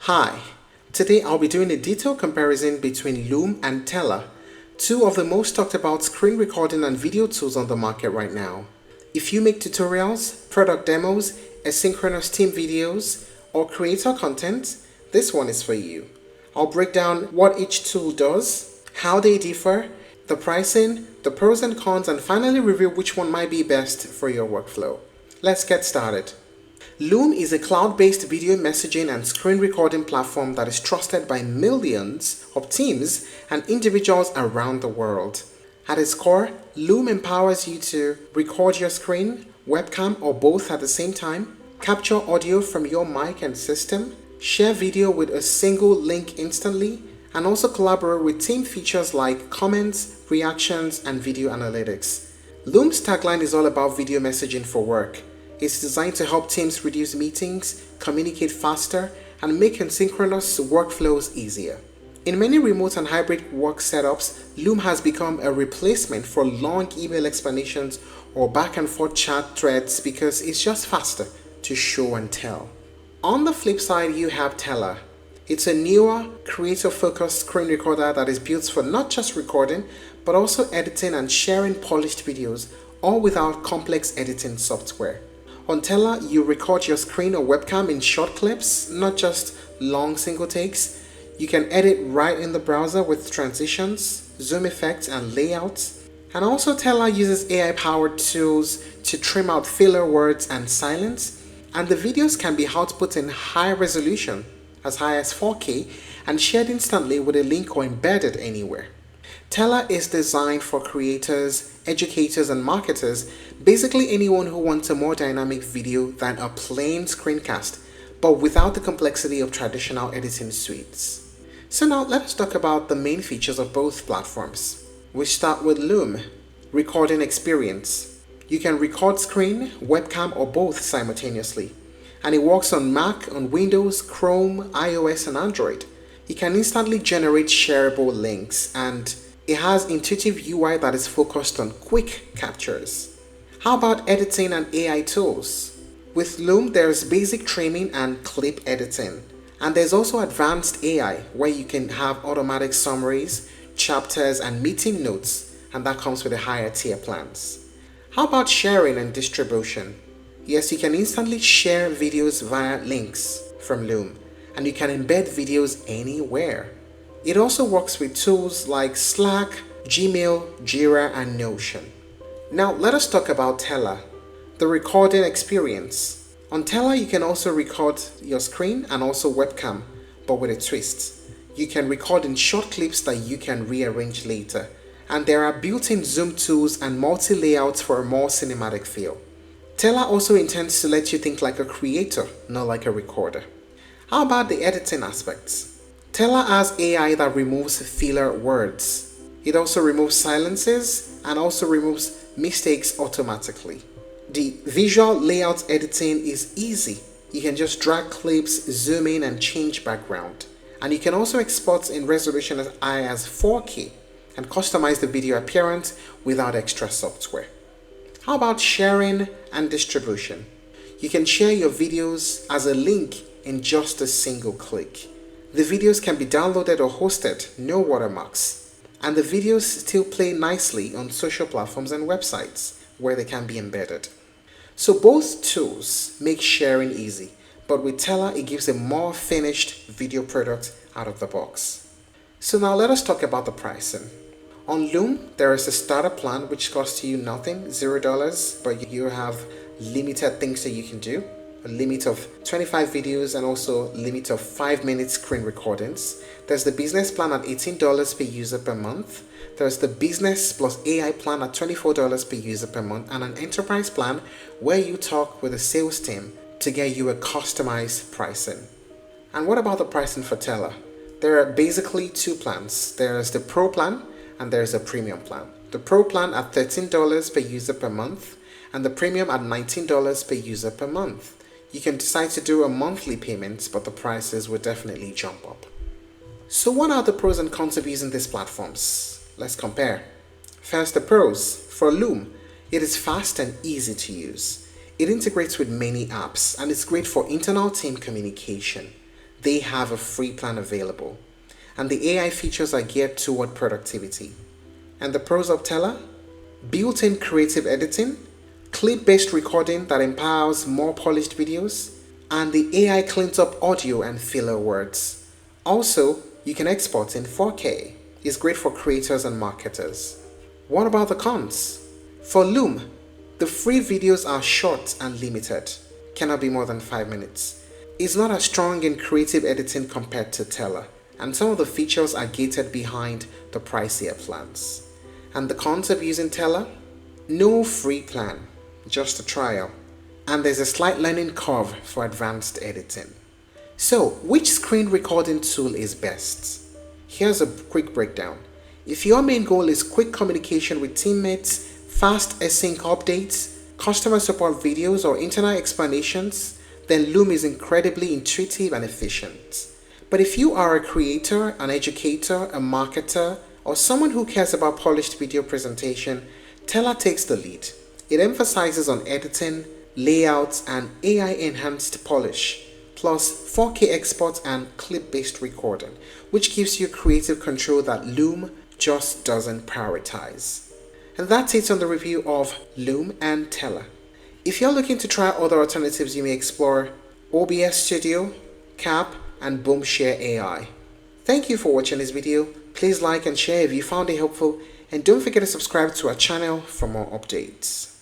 Hi, today I'll be doing a detailed comparison between Loom and Tella, two of the most talked about screen recording and video tools on the market right now. If you make tutorials, product demos, asynchronous team videos, or creator content, this one is for you. I'll break down what each tool does, how they differ, the pricing, the pros and cons, and finally review which one might be best for your workflow. Let's get started. Loom is a cloud-based video messaging and screen recording platform that is trusted by millions of teams and individuals around the world. At its core, Loom empowers you to record your screen, webcam, or both at the same time, capture audio from your mic and system, share video with a single link instantly, and also collaborate with team features like comments, reactions, and video analytics. Loom's tagline is all about video messaging for work. It's designed to help teams reduce meetings, communicate faster, and make asynchronous workflows easier. In many remote and hybrid work setups, Loom has become a replacement for long email explanations or back and forth chat threads because it's just faster to show and tell. On the flip side, you have Tella. It's a newer, creator-focused screen recorder that is built for not just recording, but also editing and sharing polished videos, all without complex editing software. On Tella, you record your screen or webcam in short clips, not just long single takes. You can edit right in the browser with transitions, zoom effects, and layouts. And also Tella uses AI-powered tools to trim out filler words and silence. And the videos can be output in high resolution, as high as 4K, and shared instantly with a link or embedded anywhere. Tella is designed for creators, educators, and marketers, basically anyone who wants a more dynamic video than a plain screencast, but without the complexity of traditional editing suites. So now let us talk about the main features of both platforms. We start with Loom, recording experience. You can record screen, webcam, or both simultaneously. And it works on Mac, on Windows, Chrome, iOS, and Android. You can instantly generate shareable links, and it has intuitive UI that is focused on quick captures. How about editing and AI tools? With Loom, there's basic trimming and clip editing. And there's also advanced AI, where you can have automatic summaries, chapters, and meeting notes, and that comes with the higher tier plans. How about sharing and distribution? Yes, you can instantly share videos via links from Loom, and you can embed videos anywhere. It also works with tools like Slack, Gmail, Jira, and Notion. Now let us talk about Tella, the recording experience. On Tella, you can also record your screen and also webcam, but with a twist. You can record in short clips that you can rearrange later. And there are built-in zoom tools and multi-layouts for a more cinematic feel. Tella also intends to let you think like a creator, not like a recorder. How about the editing aspects? Tella has AI that removes filler words. It also removes silences and also removes mistakes automatically. The visual layout editing is easy. You can just drag clips, zoom in, and change background. And you can also export in resolution as high as 4K and customize the video appearance without extra software. How about sharing and distribution? You can share your videos as a link in just a single click. The videos can be downloaded or hosted, no watermarks. And the videos still play nicely on social platforms and websites where they can be embedded. So both tools make sharing easy, but with Tella it gives a more finished video product out of the box. So now let us talk about the pricing. On Loom, there is a starter plan which costs you nothing, $0, but you have limited things that you can do. A limit of 25 videos and also a limit of 5-minute screen recordings. There's the business plan at $18 per user per month. There's the business plus AI plan at $24 per user per month, and an enterprise plan where you talk with a sales team to get you a customized pricing. And what about the pricing for Tella? There are basically two plans. There's the Pro plan and there's a Premium plan. The Pro plan at $13 per user per month and the Premium at $19 per user per month. You can decide to do a monthly payment, but the prices will definitely jump up. So what are the pros and cons of using these platforms? Let's compare. First, the pros. For Loom, it is fast and easy to use. It integrates with many apps and it's great for internal team communication. they have a free plan available. And the AI features are geared toward productivity. And the pros of Tella? Built-in creative editing, clip-based recording that empowers more polished videos, and the AI cleans up audio and filler words. Also, you can export in 4K. It's great for creators and marketers. What about the cons? For Loom, the free videos are short and limited, cannot be more than 5 minutes. It's not as strong in creative editing compared to Tella, and some of the features are gated behind the pricier plans. And the cons of using Tella? No free plan, just a trial. And there's a slight learning curve for advanced editing. So, which screen recording tool is best? Here's a quick breakdown. If your main goal is quick communication with teammates, fast async updates, customer support videos, or internet explanations, then Loom is incredibly intuitive and efficient. But if you are a creator, an educator, a marketer, or someone who cares about polished video presentation, Tella takes the lead. It emphasizes on editing, layouts, and AI-enhanced polish, plus 4K exports and clip-based recording, which gives you creative control that Loom just doesn't prioritize. And that's it on the review of Loom and Tella. If you're looking to try other alternatives, you may explore OBS Studio, Cap, and Boomshare AI. Thank you for watching this video. Please like and share if you found it helpful, and don't forget to subscribe to our channel for more updates.